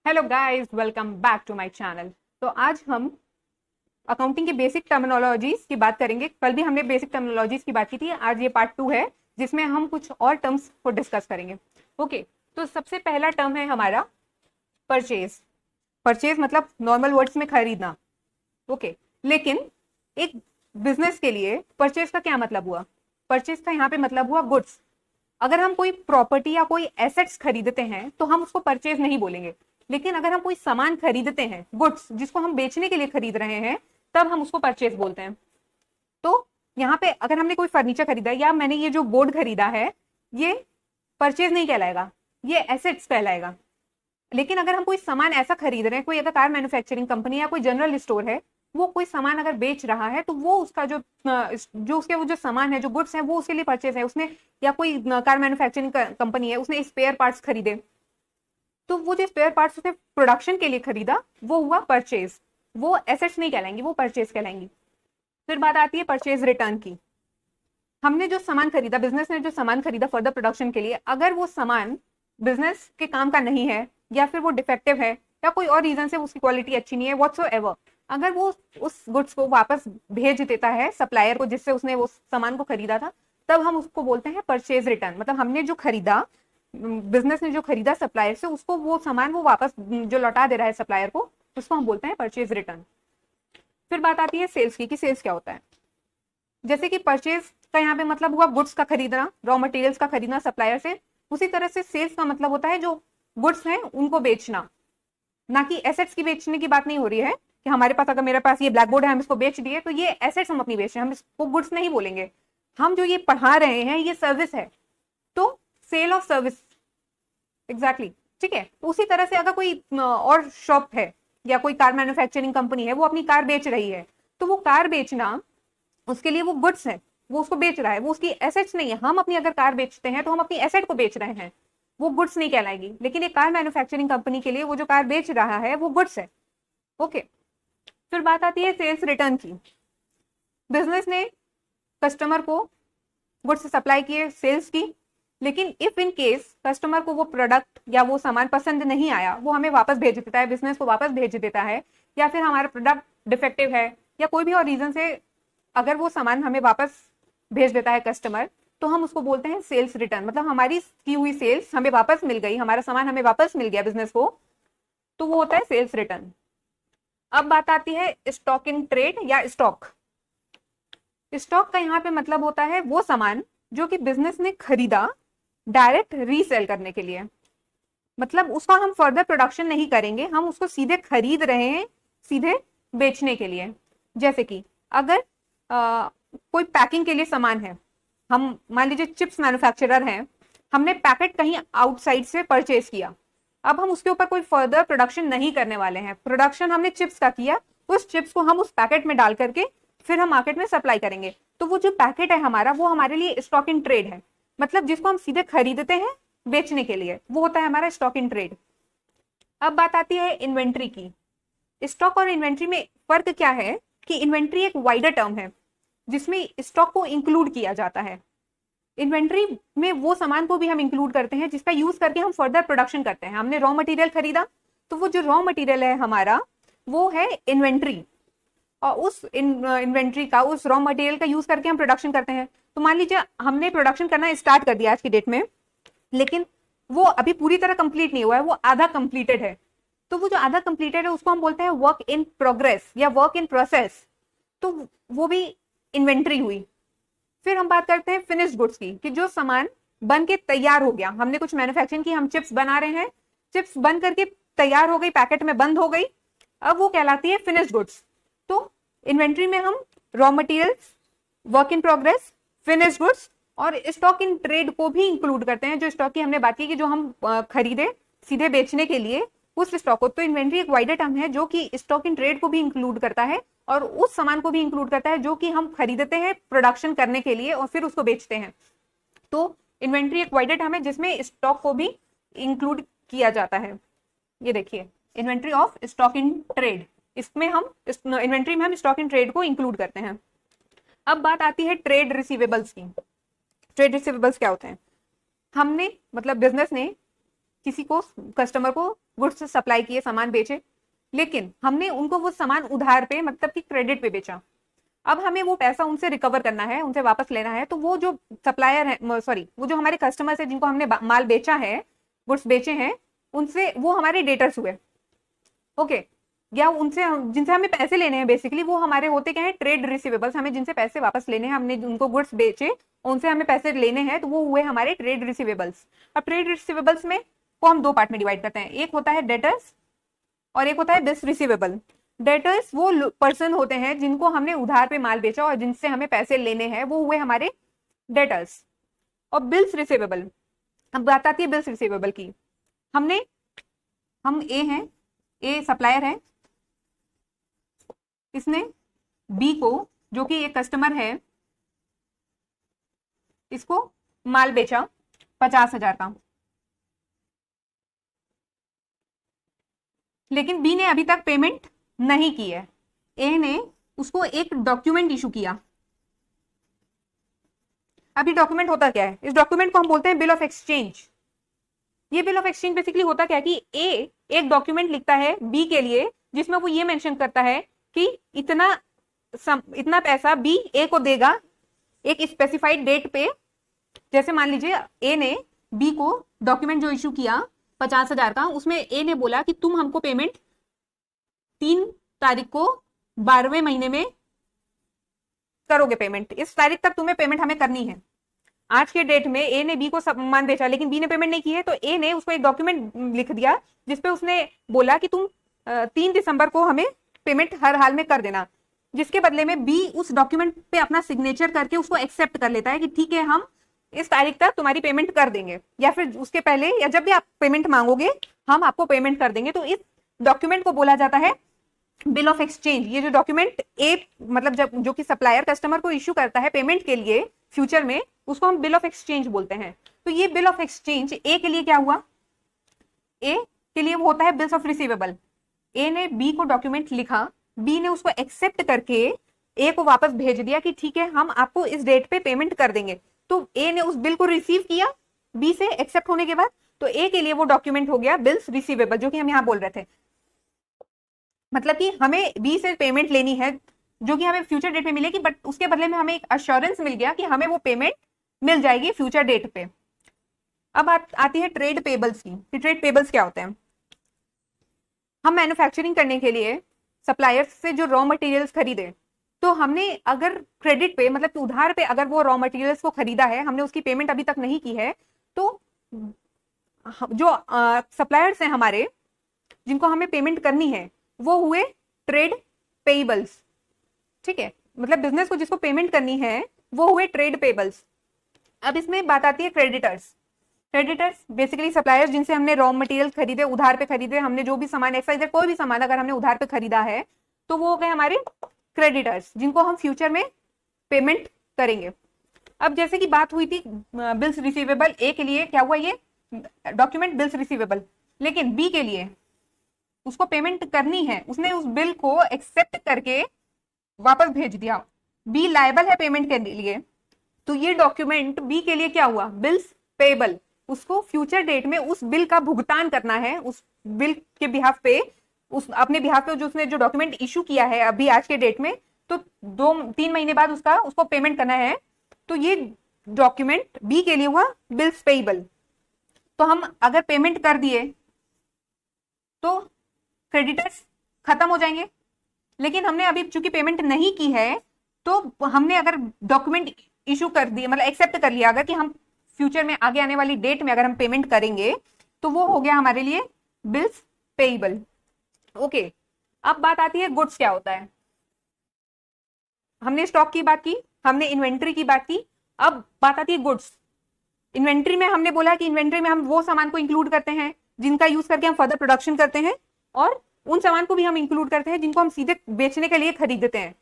Hello guys, welcome back to my channel. तो आज हम अकाउंटिंग की बेसिक टर्मिनोलॉजीज की बात करेंगे। कल भी हमने बेसिक टर्मिनोलॉजीज की बात की थी। आज ये पार्ट 2 है जिसमें हम कुछ और टर्म्स को डिस्कस करेंगे। ओके, तो सबसे पहला टर्म है हमारा परचेज। परचेज मतलब नॉर्मल वर्ड्स में खरीदना। ओके, लेकिन एक बिजनेस के लिए परचेज का क्या मतलब हुआ? परचेज का यहाँ पे मतलब हुआ गुड्स। अगर हम कोई प्रॉपर्टी या कोई एसेट्स खरीदते हैं तो हम उसको परचेज नहीं बोलेंगे। लेकिन अगर हम कोई सामान खरीदते हैं, गुड्स जिसको हम बेचने के लिए खरीद रहे हैं, तब हम उसको परचेज बोलते हैं। तो यहाँ पे अगर हमने कोई फर्नीचर खरीदा या मैंने ये जो बोर्ड खरीदा है, ये परचेज नहीं कहलाएगा, ये एसेट्स कहलाएगा। लेकिन अगर हम कोई सामान ऐसा खरीद रहे हैं, कोई अगर कार मैन्युफैक्चरिंग कंपनी या कोई जनरल स्टोर है, वो कोई सामान अगर बेच रहा है तो वो उसका जो उसके वो जो सामान है, जो गुड्स है, वो उसके लिए परचेज है उसने। या कोई कार मैन्युफैक्चरिंग कंपनी है, उसने स्पेयर पार्ट्स खरीदे, तो वो जो स्पेयर पार्ट्स उसने प्रोडक्शन के लिए खरीदा, वो हुआ परचेज। वो एसेट्स नहीं कहलाएंगी, वो परचेज कहलाएंगी। फिर बात आती है परचेज रिटर्न की। हमने जो सामान खरीदा, बिजनेस ने जो सामान खरीदा फर्दर प्रोडक्शन के लिए, अगर वो सामान बिजनेस के काम का नहीं है या फिर वो डिफेक्टिव है या कोई और रीजन से उसकी क्वालिटी अच्छी नहीं है, व्हाटसोएवर, अगर वो उस गुड्स को वापस भेज देता है सप्लायर को जिससे उसने वो सामान को खरीदा था, तब हम उसको बोलते हैं परचेज रिटर्न। मतलब हमने जो खरीदा, बिजनेस ने जो खरीदा सप्लायर से, उसको वो सामान वो वापस जो लौटा दे रहा है सप्लायर को, उसको हम बोलते हैं परचेज रिटर्न। फिर बात आती है सेल्स की, कि सेल्स क्या होता है। जैसे कि परचेज का यहाँ पे मतलब हुआ गुड्स का खरीदना, रॉ मटेरियल्स का खरीदना सप्लायर से, उसी तरह से सेल्स का मतलब होता है जो गुड्स हैं उनको बेचना। ना कि एसेट्स की बेचने की बात नहीं हो रही है कि हमारे पास, अगर मेरे पास ये ब्लैक बोर्ड है, हम इसको बेच दिए, तो ये एसेट्स हम अपनी बेच रहे हैं, हम इसको गुड्स नहीं बोलेंगे। हम जो ये पढ़ा रहे हैं ये सर्विस है, तो सेल ऑफ सर्विस। एग्जैक्टली, ठीक है। तो उसी तरह से अगर कोई और शॉप है या कोई कार मैन्युफैक्चरिंग कंपनी है, वो अपनी कार बेच रही है, तो वो कार बेचना उसके लिए वो गुड्स है, वो उसको बेच रहा है, वो उसकी एसेट्स नहीं है। हम अपनी अगर कार बेचते हैं तो हम अपनी एसेट को बेच रहे हैं, वो गुड्स नहीं कहलाएगी। लेकिन एक कार मैन्युफैक्चरिंग कंपनी के लिए वो जो कार बेच रहा है वो गुड्स है। ओके, फिर बात आती है सेल्स रिटर्न की। बिजनेस ने कस्टमर को गुड्स सप्लाई किए, सेल्स की, लेकिन इफ इन केस कस्टमर को वो प्रोडक्ट या वो सामान पसंद नहीं आया, वो हमें वापस भेज देता है, बिजनेस को वापस भेज देता है, या फिर हमारा प्रोडक्ट डिफेक्टिव है या कोई भी और रीजन से अगर वो सामान हमें वापस भेज देता है कस्टमर, तो हम उसको बोलते हैं सेल्स रिटर्न। मतलब हमारी की हुई सेल्स हमें वापस मिल गई, हमारा सामान हमें वापस मिल गया बिजनेस को, तो वो होता है सेल्स रिटर्न। अब बात आती है स्टॉक इन ट्रेड या स्टॉक। स्टॉक का यहाँ पे मतलब होता है वो सामान जो कि बिजनेस ने खरीदा डायरेक्ट रीसेल करने के लिए। मतलब उसका हम फर्दर प्रोडक्शन नहीं करेंगे, हम उसको सीधे खरीद रहे हैं, सीधे बेचने के लिए। जैसे कि अगर कोई पैकिंग के लिए सामान है, हम मान लीजिए चिप्स मैन्युफैक्चरर हैं, हमने पैकेट कहीं आउटसाइड से परचेज किया, अब हम उसके ऊपर कोई फर्दर प्रोडक्शन नहीं करने वाले हैं, प्रोडक्शन हमने चिप्स का किया, उस चिप्स को हम उस पैकेट में डाल करके फिर हम मार्केट में सप्लाई करेंगे। तो वो जो पैकेट है हमारा, वो हमारे लिए स्टॉक इन ट्रेड है। मतलब जिसको हम सीधे खरीदते हैं बेचने के लिए, वो होता है हमारा स्टॉक इन ट्रेड। अब बात आती है इन्वेंट्री की। स्टॉक और इन्वेंट्री में फर्क क्या है कि इन्वेंट्री एक वाइडर टर्म है जिसमें स्टॉक को इंक्लूड किया जाता है। इन्वेंट्री में वो सामान को भी हम इंक्लूड करते हैं जिसका यूज करके हम फर्दर प्रोडक्शन करते हैं। हमने रॉ मटेरियल खरीदा, तो वो जो रॉ मटेरियल है हमारा, वो है इन्वेंट्री, और उस इन्वेंट्री का, उस रॉ मटेरियल का यूज करके हम प्रोडक्शन करते हैं। तो मान लीजिए हमने प्रोडक्शन करना स्टार्ट कर दिया आज की डेट में, लेकिन वो अभी पूरी तरह कंप्लीट नहीं हुआ है, वो आधा कंप्लीटेड है। तो वो जो आधा कंप्लीटेड है उसको हम बोलते हैं वर्क इन प्रोग्रेस या वर्क इन प्रोसेस। तो वो भी इन्वेंट्री हुई। फिर हम बात करते हैं फिनिश्ड गुड्स की, कि जो सामान बन के तैयार हो गया, हमने कुछ मैन्युफैक्चरिंग की, हम चिप्स बना रहे हैं, चिप्स बन करके तैयार हो गई, पैकेट में बंद हो गई, अब वो कहलाती है फिनिश्ड गुड्स। तो इन्वेंट्री में हम raw materials, work in progress, finished goods और स्टॉक इन ट्रेड को भी इंक्लूड करते हैं। जो स्टॉक की हमने बात की कि जो हम खरीदे सीधे बेचने के लिए, उस स्टॉक को। तो इन्वेंट्री एक वाइडर टर्म है जो कि स्टॉक इन ट्रेड को भी इंक्लूड करता है और उस सामान को भी इंक्लूड करता है जो कि हम खरीदते हैं प्रोडक्शन करने के लिए और फिर उसको बेचते हैं। तो इन्वेंट्री एक वाइडर टर्म है जिसमें स्टॉक को भी इंक्लूड किया जाता है। ये देखिए, inventory of stock in trade, इसमें हम इन्वेंट्री में हम स्टॉक इन ट्रेड को इंक्लूड करते हैं। अब बात आती है ट्रेड रिसीवेबल्स की। ट्रेड रिसीवेबल्स क्या होते हैं? हमने, मतलब बिजनेस ने किसी को, कस्टमर को गुड्स सप्लाई किए, सामान बेचे, लेकिन हमने उनको वो सामान उधार पे मतलब कि क्रेडिट पे बेचा। अब हमें वो पैसा उनसे रिकवर करना है, उनसे वापस लेना है। तो वो जो सप्लायर है, सॉरी, वो जो हमारे कस्टमर्स है जिनको हमने माल बेचा है, गुड्स बेचे हैं, उनसे वो हमारे डेटर्स हुए। ओके, या उनसे जिनसे हमें पैसे लेने हैं, बेसिकली वो हमारे होते क्या है, ट्रेड रिसीवेबल्स। हमें जिनसे पैसे वापस लेने हैं, हमने उनको गुड्स बेचे, उनसे हमें पैसे लेने हैं, तो वो हुए हमारे ट्रेड रिसीवेबल्स। अब ट्रेड रिसीवेबल्स में को हम दो पार्ट में डिवाइड करते हैं, एक होता है डेटर्स और एक होता है बिल्स रिसीवेबल। डेटर्स वो पर्सन होते हैं जिनको हमने उधार पे माल बेचा और जिनसे हमें पैसे लेने हैं, वो हुए हमारे डेटर्स। और बिल्स रिसीवेबल, अब बात आती है बिल्स रिसीवेबल की। हम ए हैं, ए सप्लायर है, इसने बी को, जो कि एक कस्टमर है, इसको माल बेचा 50,000 का, लेकिन बी ने अभी तक पेमेंट नहीं की है। ए ने उसको एक डॉक्यूमेंट इशू किया। अभी डॉक्यूमेंट होता क्या है, इस डॉक्यूमेंट को हम बोलते हैं बिल ऑफ एक्सचेंज। ये बिल ऑफ एक्सचेंज बेसिकली होता क्या है कि ए एक डॉक्यूमेंट लिखता है बी के लिए, जिसमें वो ये मेंशन करता है कि इतना पैसा बी ए को देगा एक स्पेसिफाइड डेट पे। जैसे मान लीजिए ए ने बी को डॉक्यूमेंट जो इशू किया 50,000 का, उसमें ए ने बोला कि तुम हमको पेमेंट 3 तारीख को 12वें महीने में करोगे पेमेंट, इस तारीख तक तुम्हें पेमेंट हमें करनी है। आज के डेट में ए ने बी को सामान बेचा, लेकिन बी ने पेमेंट नहीं की है, तो ए ने उसको एक डॉक्यूमेंट लिख दिया जिसपे उसने बोला कि तुम 3 दिसंबर को हमें पेमेंट हर हाल में कर देना। जिसके बदले में बी उस डॉक्यूमेंट पे अपना सिग्नेचर करके उसको एक्सेप्ट कर लेता है कि ठीक है, हम इस तारीख तक तुम्हारी पेमेंट कर देंगे, या फिर उसके पहले या जब भी आप पेमेंट मांगोगे हम आपको पेमेंट कर देंगे। तो इस डॉक्यूमेंट को बोला जाता है बिल ऑफ एक्सचेंज। ये जो डॉक्यूमेंट ए मतलब जब जो कि सप्लायर कस्टमर को इश्यू करता है पेमेंट के लिए फ्यूचर में, उसको हम बिल ऑफ एक्सचेंज बोलते हैं। तो ये बिल ऑफ एक्सचेंज ए के लिए क्या हुआ, ए के लिए वो होता है बिल्स ऑफ रिसीवेबल। ए ने बी को डॉक्यूमेंट लिखा, बी ने उसको एक्सेप्ट करके ए को वापस भेज दिया कि ठीक है, हम आपको इस डेट पे पेमेंट कर देंगे। तो ए ने उस बिल को रिसीव किया बी से एक्सेप्ट होने के बाद, तो ए के लिए वो डॉक्यूमेंट हो गया बिल्स रिसीवेबल, जो कि हम यहाँ बोल रहे थे। मतलब कि हमें बी से पेमेंट लेनी है जो कि हमें फ्यूचर डेट पे मिलेगी, बट उसके बदले में हमें एक अश्योरेंस मिल गया कि हमें वो पेमेंट मिल जाएगी फ्यूचर डेट पे। अब आती है ट्रेड पेबल्स की। ट्रेड पेबल्स क्या होते हैं, हम मैन्युफैक्चरिंग करने के लिए सप्लायर्स से जो रॉ मटेरियल्स खरीदे, तो हमने अगर क्रेडिट पे मतलब उधार पे अगर वो रॉ मटेरियल्स को खरीदा है, हमने उसकी पेमेंट अभी तक नहीं की है, तो जो सप्लायर्स हैं हमारे जिनको हमें पेमेंट करनी है, वो हुए ट्रेड पेबल्स। ठीक है, मतलब बिजनेस को जिसको पेमेंट करनी है वो हुए ट्रेड पेबल्स। अब इसमें बात आती है क्रेडिटर्स। क्रेडिटर्स बेसिकली सप्लायर्स जिनसे हमने रॉ मटेरियल खरीदे, उधार पे खरीदे, हमने जो भी सामान एक्सवाइजेड कोई भी सामान अगर हमने उधार पे खरीदा है, तो वो हो गए हमारे क्रेडिटर्स, जिनको हम फ्यूचर में पेमेंट करेंगे। अब जैसे कि बात हुई थी बिल्स रिसीवेबल, ए के लिए क्या हुआ, ये डॉक्यूमेंट बिल्स रिसीवेबल, लेकिन बी के लिए उसको पेमेंट करनी है, उसने उस बिल को एक्सेप्ट करके वापस भेज दिया, बी लायबल है पेमेंट के लिए, तो ये डॉक्यूमेंट बी के लिए क्या हुआ, बिल्स पेबल। उसको फ्यूचर डेट में उस बिल का भुगतान करना है, उस बिल के बिहाफ पे, उस अपने बिहाफ पे जो उसने जो डॉक्यूमेंट इशू किया है अभी आज के डेट में, तो 2-3 महीने बाद उसको पेमेंट करना है। तो ये डॉक्यूमेंट बी के लिए हुआ बिल्स पेबल। तो हम अगर पेमेंट कर दिए तो क्रेडिटर्स खत्म हो जाएंगे, लेकिन हमने अभी चूंकि पेमेंट नहीं की है, तो हमने अगर डॉक्यूमेंट इशू कर दिया मतलब एक्सेप्ट कर लिया अगर कि हम फ्यूचर में आगे आने वाली डेट में अगर हम पेमेंट करेंगे, तो वो हो गया हमारे लिए बिल्स पेबल। ओके, अब बात आती है गुड्स क्या होता है। हमने स्टॉक की बात की, हमने इन्वेंट्री की बात की, अब बात आती है गुड्स। इन्वेंट्री में हमने बोला कि इन्वेंट्री में हम वो सामान को इंक्लूड करते हैं जिनका यूज करके हम फर्दर प्रोडक्शन करते हैं, और उन सामान को भी हम इंक्लूड करते हैं जिनको हम सीधे बेचने के लिए खरीदते हैं।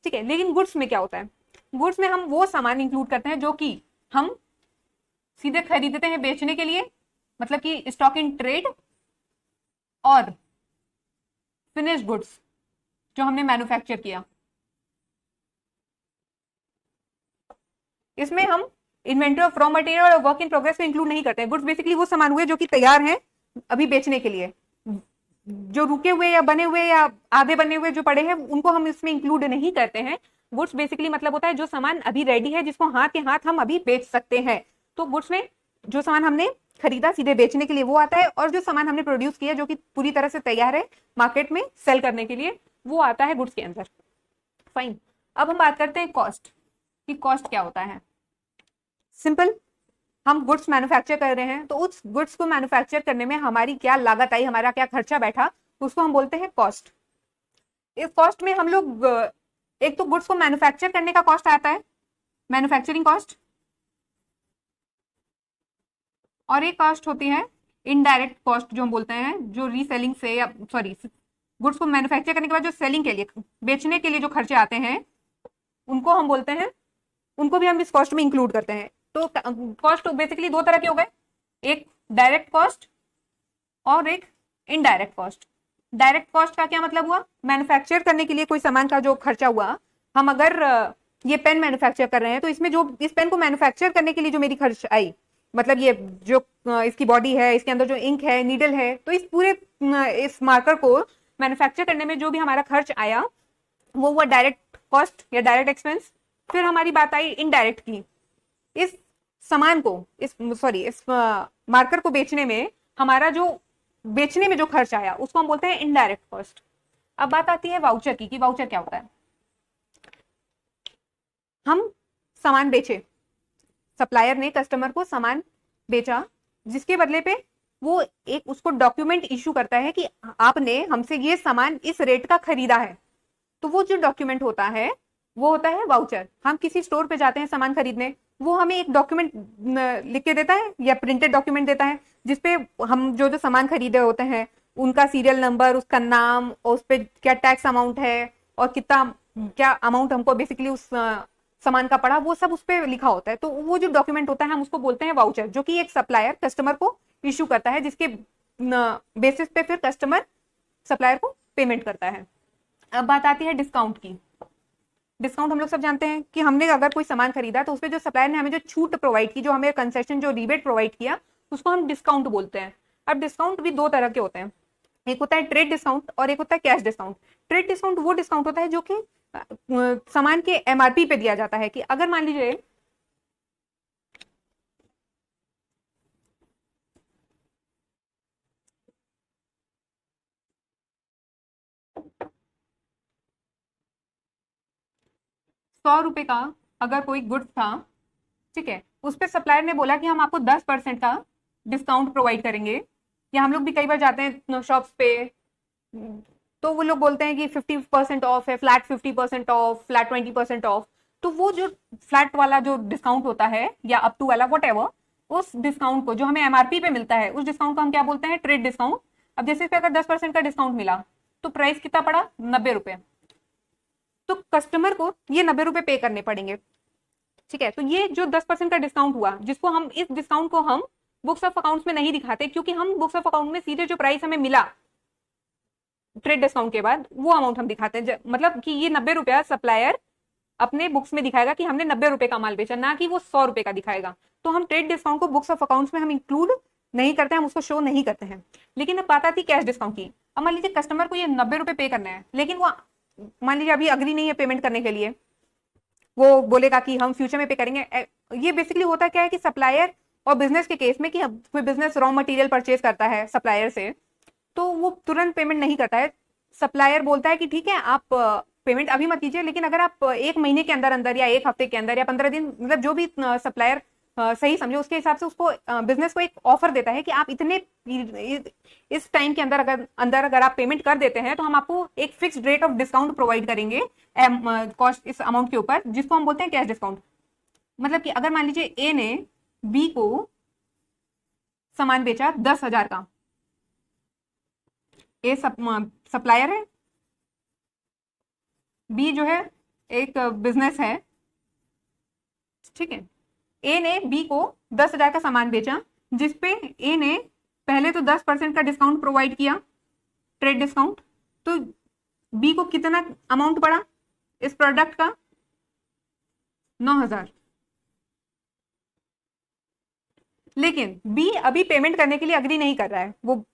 ठीक है, लेकिन गुड्स में क्या होता है, गुड्स में हम वो सामान इंक्लूड करते हैं जो कि हम सीधे खरीदते हैं बेचने के लिए, मतलब कि स्टॉक इन ट्रेड, और फिनिश गुड्स जो हमने मैन्युफैक्चर किया। इसमें हम इन्वेंटरी ऑफ रॉ मटेरियल और वर्क इन प्रोग्रेस को इंक्लूड नहीं करते हैं। गुड्स बेसिकली वो सामान हुए जो कि तैयार हैं अभी बेचने के लिए, जो रुके हुए या बने हुए या आधे बने हुए जो पड़े हैं उनको हम इसमें इंक्लूड नहीं करते हैं। गुड्स बेसिकली मतलब होता है जो सामान अभी रेडी है, जिसको हाथ के हाथ हम अभी बेच सकते हैं। तो गुड्स में जो सामान हमने खरीदा सीधे बेचने के लिए वो आता है, और जो सामान हमने प्रोड्यूस किया जो कि पूरी तरह से तैयार है मार्केट में सेल करने के लिए, वो आता है गुड्स के अंदर। फाइन। अब हम बात करते हैं कॉस्ट, कि कॉस्ट क्या होता है। सिंपल, हम गुड्स मैन्युफैक्चर कर रहे हैं तो उस गुड्स को मैन्युफैक्चर करने में हमारी क्या लागत आई, हमारा क्या खर्चा बैठा, तो उसको हम बोलते हैं कॉस्ट। इस कॉस्ट में हम लोग एक तो गुड्स को मैन्युफैक्चर करने का कॉस्ट आता है, मैन्युफैक्चरिंग कॉस्ट, और एक कॉस्ट होती है इनडायरेक्ट कॉस्ट जो हम बोलते हैं, जो रीसेलिंग से या सॉरी गुड्स को मैन्युफैक्चर करने के बाद जो सेलिंग के लिए, बेचने के लिए जो खर्चे आते हैं उनको हम बोलते हैं, उनको भी हम इस कॉस्ट में इंक्लूड करते हैं। तो कॉस्ट बेसिकली दो तरह के हो गए, एक डायरेक्ट कॉस्ट और एक इनडायरेक्ट कॉस्ट। डायरेक्ट कॉस्ट का क्या मतलब हुआ, मैन्युफैक्चर करने के लिए कोई सामान का जो खर्चा हुआ। हम अगर ये पेन मैन्युफैक्चर कर रहे हैं तो इसमें जो इस पेन को मैन्युफैक्चर करने के लिए जो मेरी खर्च आई, मतलब ये जो इसकी बॉडी है, इसके अंदर जो इंक है, नीडल है, तो इस पूरे इस मार्कर को मैन्युफैक्चर करने में जो भी हमारा खर्च आया वो हुआ डायरेक्ट कॉस्ट या डायरेक्ट एक्सपेंस। फिर हमारी बात आई इनडायरेक्ट की, इस सामान को इस मार्कर को बेचने में हमारा जो बेचने में जो खर्च आया उसको हम बोलते हैं इनडायरेक्ट कॉस्ट। अब बात आती है वाउचर की, कि वाउचर क्या होता है। हम सामान बेचे, सप्लायर ने कस्टमर को सामान बेचा, जिसके बदले पे वो एक उसको डॉक्यूमेंट इशू करता है कि आपने हमसे ये सामान इस रेट का खरीदा है। तो वो जो डॉक्यूमेंट होता है वो होता है वाउचर। हम किसी स्टोर पे जाते हैं सामान खरीदने, वो हमें एक डॉक्यूमेंट लिख के देता है या प्रिंटेड डॉक्यूमेंट देता है, जिसपे हम जो जो सामान खरीदे होते हैं उनका सीरियल नंबर, उसका नाम, और उस पर क्या टैक्स अमाउंट है और कितना क्या अमाउंट हमको बेसिकली उस सामान का पड़ा, वो सब उस पर लिखा होता है। तो वो जो डॉक्यूमेंट होता है हम उसको बोलते हैं वाउचर, जो कि एक सप्लायर कस्टमर को इशू करता है, जिसके बेसिस पे फिर कस्टमर सप्लायर को पेमेंट करता है। अब बात आती है डिस्काउंट की। डिस्काउंट हम लोग सब जानते हैं कि हमने अगर कोई सामान खरीदा तो उसपे जो सप्लायर ने हमें जो छूट प्रोवाइड की, जो हमें कंसेशन, जो रिबेट प्रोवाइड किया, उसको हम डिस्काउंट बोलते हैं। अब डिस्काउंट भी दो तरह के होते हैं, एक होता है ट्रेड डिस्काउंट और एक होता है कैश डिस्काउंट। ट्रेड डिस्काउंट वो डिस्काउंट होता है जो कि सामान के एमआरपी पे दिया जाता है, कि अगर मान लीजिए ₹100 का अगर कोई गुड्स था, ठीक है, उस पर सप्लायर ने बोला कि हम आपको 10% का डिस्काउंट प्रोवाइड करेंगे, या हम लोग भी कई बार जाते हैं शॉप्स पे तो वो लोग बोलते हैं कि 50% ऑफ है, फ्लैट 50% ऑफ, फ्लैट 20% ऑफ। तो वो जो फ्लैट वाला जो डिस्काउंट होता है या अप टू वाला वट एवर, उस डिस्काउंट को जो हमें एमआरपी पे मिलता है उस डिस्काउंट को हम क्या बोलते हैं, ट्रेड डिस्काउंट। अब जैसे इस पे अगर 10% का डिस्काउंट मिला तो प्राइस कितना पड़ा, ₹90। तो कस्टमर को ये ₹90 पे करने पड़ेंगे, ठीक है। तो ये जो 10% का डिस्काउंट हुआ, जिसको हम इस डिस्काउंट को हम बुक्स ऑफ अकाउंट्स में नहीं दिखाते, क्योंकि हम बुक्स ऑफ अकाउंट में सीधे जो प्राइस हमें मिला ट्रेड डिस्काउंट के बाद वो अमाउंट हम दिखाते हैं। मतलब कि ये ₹90 सप्लायर अपने बुक्स में दिखाएगा कि हमने ₹90 का माल बेचा, ना कि वो ₹100 का दिखाएगा। तो हम ट्रेड डिस्काउंट को बुक्स ऑफ अकाउंट्स में हम इंक्लूड नहीं करते हैं, हम उसको शो नहीं करते हैं। लेकिन अब बात आती है कैश डिस्काउंट की। अब मान लीजिए कस्टमर को ये ₹90 पे करना है, लेकिन वो मान लीजिए अभी अग्री नहीं है पेमेंट करने के लिए, वो बोलेगा कि हम फ्यूचर में पे करेंगे। ये बेसिकली होता क्या है कि सप्लायर और बिजनेस के केस में कि कोई बिजनेस रॉ मटेरियल परचेज करता है सप्लायर से, तो वो तुरंत पेमेंट नहीं करता है। सप्लायर बोलता है कि ठीक है आप पेमेंट अभी मत कीजिए, लेकिन अगर आप 1 महीने के अंदर अंदर या 1 हफ्ते के अंदर या 15 दिन, मतलब जो भी सप्लायर सही समझे उसके हिसाब से उसको बिजनेस को एक ऑफर देता है कि आप इतने इस टाइम के अंदर अगर आप पेमेंट कर देते हैं तो हम आपको एक fixed rate of discount provide करेंगे कॉस्ट इस अमाउंट के ऊपर, जिसको हम बोलते हैं कैश डिस्काउंट। मतलब कि अगर मान लीजिए ए ने बी को सामान बेचा 10,000 का, ए सप्लायर है, बी जो है एक बिजनेस है, ठीक है। ए ने बी को 10,000 का सामान बेचा, जिसपे ए ने पहले तो 10% का डिस्काउंट प्रोवाइड किया, ट्रेड डिस्काउंट। तो बी को कितना अमाउंट पड़ा इस प्रोडक्ट का, 9,000। लेकिन बी अभी पेमेंट करने के लिए अग्री नहीं कर रहा है, वो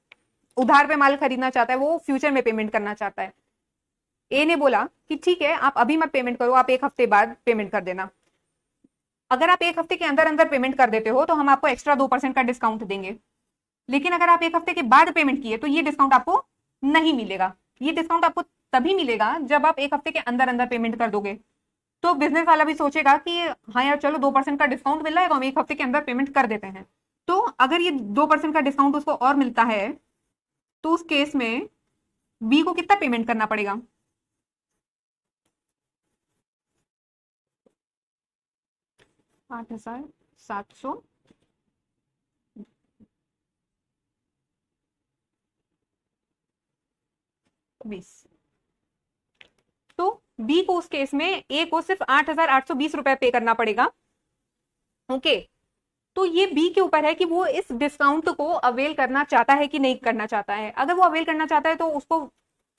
उधार पे माल खरीदना चाहता है, वो फ्यूचर में पेमेंट करना चाहता है। ए ने बोला कि ठीक है, आप अभी मत पेमेंट करो, आप 1 हफ्ते बाद पेमेंट कर देना। अगर आप 1 हफ्ते के अंदर अंदर पेमेंट कर देते हो तो हम आपको एक्स्ट्रा 2% का डिस्काउंट देंगे। लेकिन अगर आप 1 हफ्ते के बाद पेमेंट किए तो ये डिस्काउंट आपको नहीं मिलेगा। ये डिस्काउंट आपको तभी मिलेगा जब आप 1 हफ्ते के अंदर अंदर पेमेंट कर दोगे। तो बिजनेस वाला भी सोचेगा कि हाँ यार चलो 2% का डिस्काउंट मिल रहा है तो हम 1 हफ्ते के अंदर पेमेंट कर देते हैं। तो अगर ये 2% का डिस्काउंट उसको और मिलता है तो उस केस में बी को कितना पेमेंट करना पड़ेगा? 8,720। तो बी को उस केस में ए को सिर्फ 8,820 रुपए पे करना पड़ेगा। ओके, तो ये बी के ऊपर है कि वो इस डिस्काउंट को अवेल करना चाहता है कि नहीं करना चाहता है। अगर वो अवेल करना चाहता है तो उसको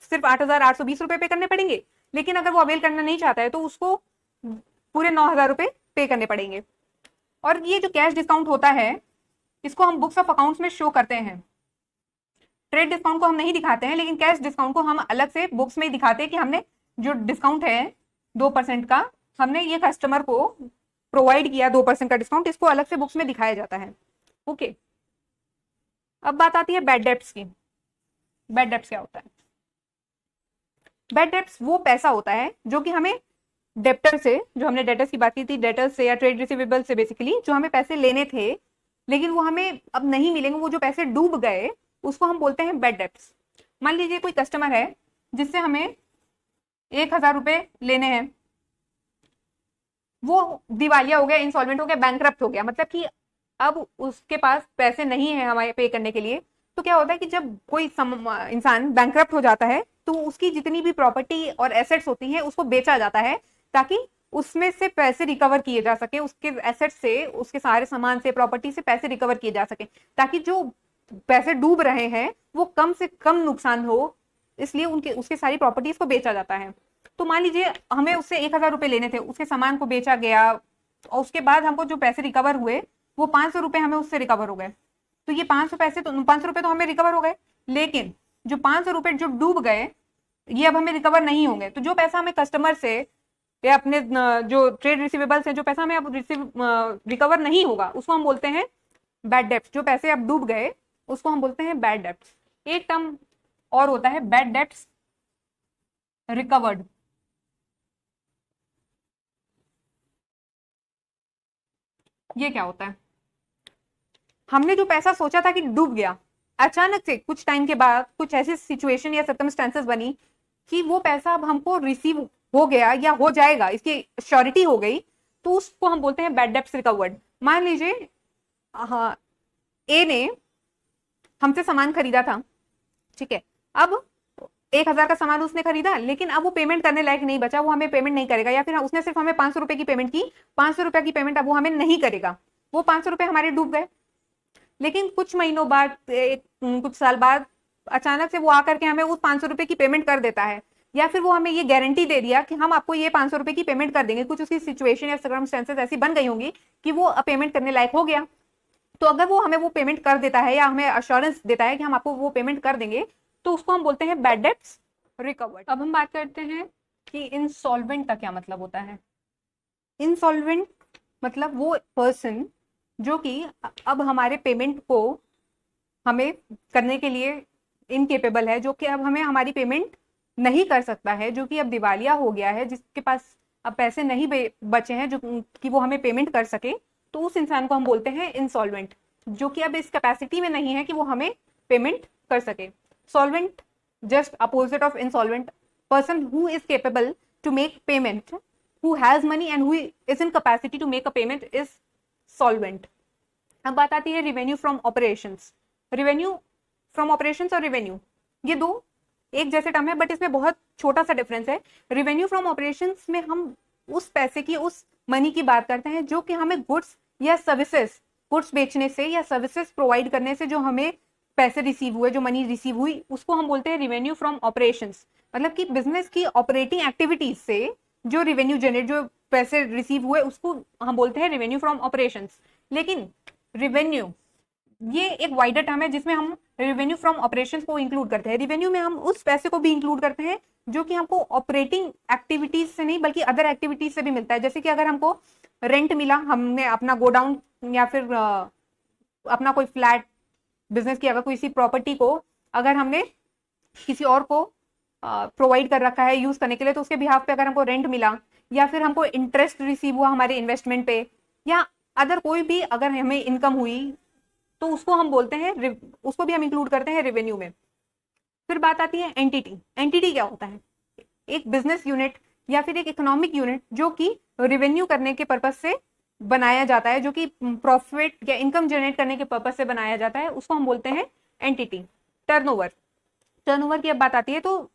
सिर्फ 8,820 रुपए पे करने पड़ेंगे। लेकिन अगर वो अवेल करना नहीं चाहता है तो उसको पूरे 9,000 रुपए पे करने पड़ेंगे। और ये जो कैश डिस्काउंट होता है इसको हम बुक्स ऑफ अकाउंट्स में शो करते हैं। ट्रेड डिस्काउंट को हम नहीं दिखाते हैं, लेकिन कैश डिस्काउंट को हम अलग से बुक्स में दिखाते हैं कि हमने जो डिस्काउंट है 2% का, हमने ये कस्टमर को प्रोवाइड किया 2% का डिस्काउंट, इसको अलग से बुक्स में दिखाया जाता है। ओके, अब बात आती है बैड डेब्ट्स की। बैड डेब्ट्स क्या होता है? बैड डेब्ट्स वो पैसा होता है जो कि हमें डेप्टर से, जो हमने डेटर्स की बात की थी, डेटर्स से या ट्रेड रिसीवेबल से बेसिकली जो हमें पैसे लेने थे लेकिन वो हमें अब नहीं मिलेंगे, वो जो पैसे डूब गए, उसको हम बोलते हैं बैड डेब्ट्स। मान लीजिए कोई कस्टमर है जिससे हमें 1,000 रुपए लेने हैं, वो दिवालिया हो गया, इंसॉल्वेंट हो गया, बैंकरप्ट हो गया, मतलब कि अब उसके पास पैसे नहीं है हमारे पे करने के लिए। तो क्या होता है कि जब कोई इंसान बैंकरप्ट हो जाता है तो उसकी जितनी भी प्रॉपर्टी और एसेट्स होती हैं उसको बेचा जाता है ताकि उसमें से पैसे रिकवर किए जा सके, उसके एसेट से, उसके सारे सामान से, प्रॉपर्टी से पैसे रिकवर किए जा सके, ताकि जो पैसे डूब रहे हैं वो कम से कम नुकसान हो, इसलिए उनके उसके सारी प्रॉपर्टीज को बेचा जाता है। तो मान लीजिए हमें उससे 1,000 रुपए लेने थे, उसके सामान को बेचा गया और उसके बाद हमको जो पैसे रिकवर हुए वो 500 रुपए हमें उससे रिकवर हो गए। तो ये 500 रुपए तो हमें रिकवर हो गए, लेकिन जो 500 रुपए जो डूब गए ये अब हमें रिकवर नहीं होंगे। तो जो पैसा हमें कस्टमर से या अपने जो ट्रेड रिसीवेबल्स है, जो पैसा हमें अब रिकवर नहीं होगा, उसको हम बोलते हैं बैड डेब्ट्स। जो पैसे अब डूब गए उसको हम बोलते हैं बैड डेब्ट्स। एक टर्म और होता है बैड डेब्ट्स रिकवर्ड। ये क्या होता है? हमने जो पैसा सोचा था कि डूब गया, अचानक से कुछ टाइम के बाद कुछ ऐसी सिचुएशन या सर्कमस्टेंसेस बनी कि वो पैसा अब हमको रिसीव हो गया या हो जाएगा, इसकी श्योरिटी हो गई, तो उसको हम बोलते हैं बैड डेब्ट्स रिकवर्ड। मान लीजिए हाँ, ए ने हमसे सामान खरीदा था, ठीक है, अब 1,000 का सामान उसने खरीदा, लेकिन अब वो पेमेंट करने लायक नहीं बचा, वो हमें पेमेंट नहीं करेगा, या फिर उसने सिर्फ हमें 500 रुपए की पेमेंट की, 500 रुपए की पेमेंट अब वो हमें नहीं करेगा, वो 500 रुपए हमारे डूब गए। लेकिन कुछ महीनों बाद, कुछ साल बाद अचानक से वो आकर के हमें उस 500 रुपए की पेमेंट कर देता है, या फिर वो हमें ये गारंटी दे दिया कि हम आपको ये 500 रुपए की पेमेंट कर देंगे। कुछ उसकी सिचुएशन या सर्कमस्टेंसेस ऐसी बन गई होंगी कि वो पेमेंट करने लायक हो गया। तो अगर वो हमें वो पेमेंट कर देता है या हमें अश्योरेंस देता है कि हम आपको वो पेमेंट कर देंगे, तो उसको हम बोलते हैं बैड डेब्ट्स रिकवर्ड। अब हम बात करते हैं कि इंसॉल्वेंट का क्या मतलब होता है। इंसॉल्वेंट मतलब वो पर्सन जो कि अब हमारे पेमेंट को हमें करने के लिए इनकेपेबल है, जो कि अब हमें हमारी पेमेंट नहीं कर सकता है, जो कि अब दिवालिया हो गया है, जिसके पास अब पैसे नहीं बचे हैं जो कि वो हमें पेमेंट कर सके, तो उस इंसान को हम बोलते हैं इंसॉल्वेंट, जो कि अब इस कैपेसिटी में नहीं है कि वो हमें पेमेंट कर सके। Solvent just opposite of insolvent, person who is capable to make payment, who has money and who is in capacity to make a payment is solvent. अब बात आती है revenue from operations। revenue from operations और revenue ये दो एक जैसे term है, बट इसमें बहुत छोटा सा डिफरेंस है। revenue from operations में हम उस पैसे की, उस मनी की बात करते हैं जो कि हमें गुड्स या सर्विसेज, गुड्स बेचने से या सर्विसेज प्रोवाइड करने से जो हमें पैसे रिसीव हुए, जो मनी रिसीव हुई, उसको हम बोलते हैं रिवेन्यू फ्रॉम ऑपरेशंस। मतलब कि बिजनेस की ऑपरेटिंग एक्टिविटीज से जो रिवेन्यू जनरेट, जो पैसे रिसीव हुए, उसको हम बोलते हैं रिवेन्यू फ्रॉम ऑपरेशंस। लेकिन रिवेन्यू ये एक वाइडर टर्म है जिसमें हम रेवेन्यू फ्रॉम ऑपरेशंस को इंक्लूड करते हैं। रेवेन्यू में हम उस पैसे को भी इंक्लूड करते हैं जो कि हमको ऑपरेटिंग एक्टिविटीज से नहीं बल्कि अदर एक्टिविटीज से भी मिलता है। जैसे कि अगर हमको रेंट मिला, हमने अपना गोडाउन या फिर अपना कोई फ्लैट बिजनेस की अगर किसी प्रॉपर्टी को अगर हमने किसी और को प्रोवाइड कर रखा है यूज करने के लिए, तो उसके बिहाफ पे अगर हमको रेंट मिला या फिर हमको इंटरेस्ट रिसीव हुआ हमारे इन्वेस्टमेंट पे या अदर कोई भी अगर हमें इनकम हुई, तो उसको हम बोलते हैं, उसको भी हम इंक्लूड करते हैं रेवेन्यू में। फिर बात आती है एंटिटी। एंटिटी क्या होता है? एक बिजनेस यूनिट या फिर एक इकोनॉमिक यूनिट जो कि रेवेन्यू करने के पर्पज से बनाया जाता है, जो कि प्रॉफिट या इनकम जनरेट करने के पर्पज से बनाया जाता है, उसको हम बोलते हैं एंटिटी। टर्नओवर। टर्नओवर की अब बात आती है तो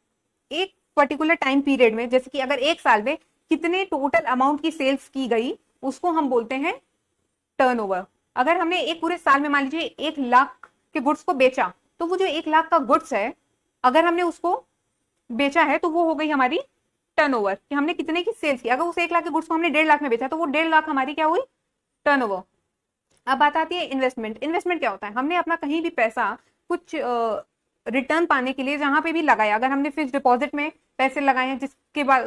एक पर्टिकुलर टाइम पीरियड में, जैसे कि अगर एक साल में कितने टोटल अमाउंट की सेल्स की गई, उसको हम बोलते हैं टर्नओवर। अगर हमने एक पूरे साल में मान लीजिए 1 लाख के गुड्स को बेचा, तो वो जो 1 लाख का गुड्स है अगर हमने उसको बेचा है तो वो हो गई हमारी टर्नओवर, कि हमने कितने की सेल्स की। अगर उस 1 लाख के गुड्स को हमने 1.5 लाख में बेचा तो वो 1.5 लाख हमारी क्या हुई? टर्नओवर। अब बात आती है इन्वेस्टमेंट। इन्वेस्टमेंट क्या होता है? हमने अपना कहीं भी पैसा कुछ रिटर्न पाने के लिए जहां पे भी लगाया, अगर हमने फिक्स डिपॉजिट में पैसे लगाए हैं जिसके बाद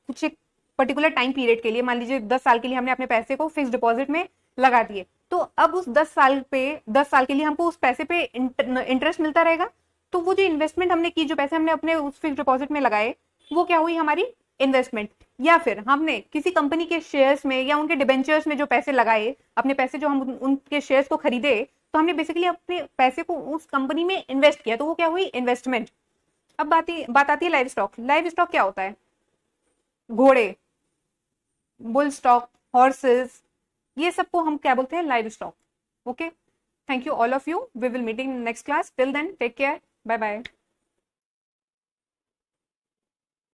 कुछ एक पर्टिकुलर टाइम पीरियड के लिए, मान लीजिए 10 साल के लिए हमने अपने पैसे को फिक्स डिपॉजिट में लगा दिए, तो अब उस 10 साल के लिए हमको उस पैसे पे इंटरेस्ट मिलता रहेगा। तो वो जो इन्वेस्टमेंट हमने की, जो पैसे हमने अपने उस फिक्स डिपॉजिट में लगाए, वो क्या हुई? हमारी इन्वेस्टमेंट। या फिर हमने किसी कंपनी के शेयर्स में या उनके डिबेंचर्स में जो पैसे लगाए, अपने पैसे जो हम उनके शेयर्स को खरीदे, तो हमने बेसिकली अपने पैसे को उस कंपनी में इन्वेस्ट किया, तो वो क्या हुई? इन्वेस्टमेंट। अब बात आती है लाइव स्टॉक। लाइव स्टॉक क्या होता है? घोड़े, बुल स्टॉक, हॉर्सेस, ये सबको हम क्या बोलते हैं? Live stock. Okay, thank you all of you. We will meeting next class. Till then take care, bye bye.